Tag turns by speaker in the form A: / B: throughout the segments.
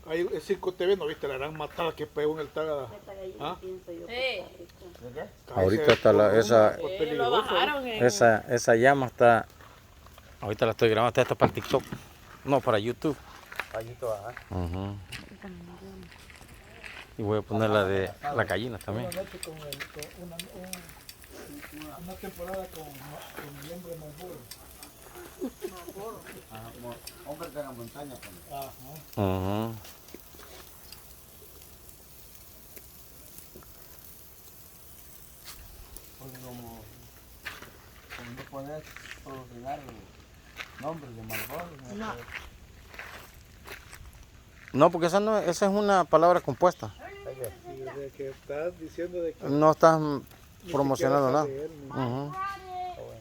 A: Ahí en 5 TV, ¿no viste la gran matada que pegó en el Taga?
B: Esta gallina
A: ¿Ah?
B: pienso yo
C: Sí.
B: que está rica.
D: ¿De qué?
E: Ahorita está esa,
A: Pues
C: Lo
A: peligroso.
C: bajaron en...
E: esa llama está, ahorita la estoy grabando, está para TikTok, no, para YouTube.
D: Payito, ajá.
E: Ujú. Y voy a poner la de la gallina también.
A: Una noche con una temporada con el hombre Marlboro.
D: Ajá, como hombre de la montaña. Pues.
A: Ajá.
E: Ujú.
D: Porque como no puedes pronunciar nombres de Marlboro.
C: No.
E: No, porque esa, no, esa es una palabra compuesta.
A: Y de que estás diciendo de que
E: No estás
A: ni
E: promocionando
A: siquiera
E: nada.
A: sabe él, ni-
E: Ujú.
D: Está bueno.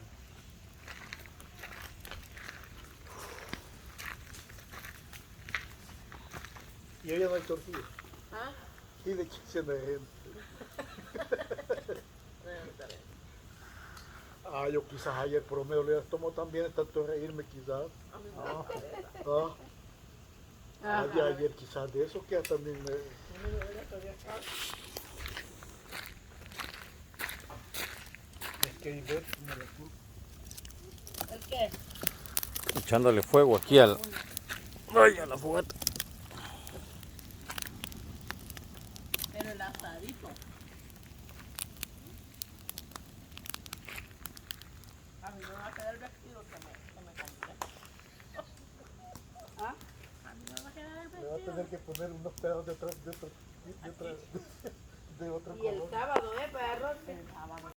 A: Y hoy ya no hay tortillas.
C: ¿Ah?
A: Y de que se me gente. Ah, yo quizás ayer por medio le tomó también tanto reírme quizás. De ayer quizás de eso que también me... Es que Ivette me la culpa.
C: ¿El qué?
E: Echándole fuego aquí al... Ay, a la fogata.
C: Pero el asadito. A mí me va a quedar el vestido que me compré. ¿Ah? A mí me va a quedar el
A: Le va a
C: vestido.
A: tener que poner unos pedazos de otro
B: Y el
A: color.
B: sábado, para arroz.
C: El sábado.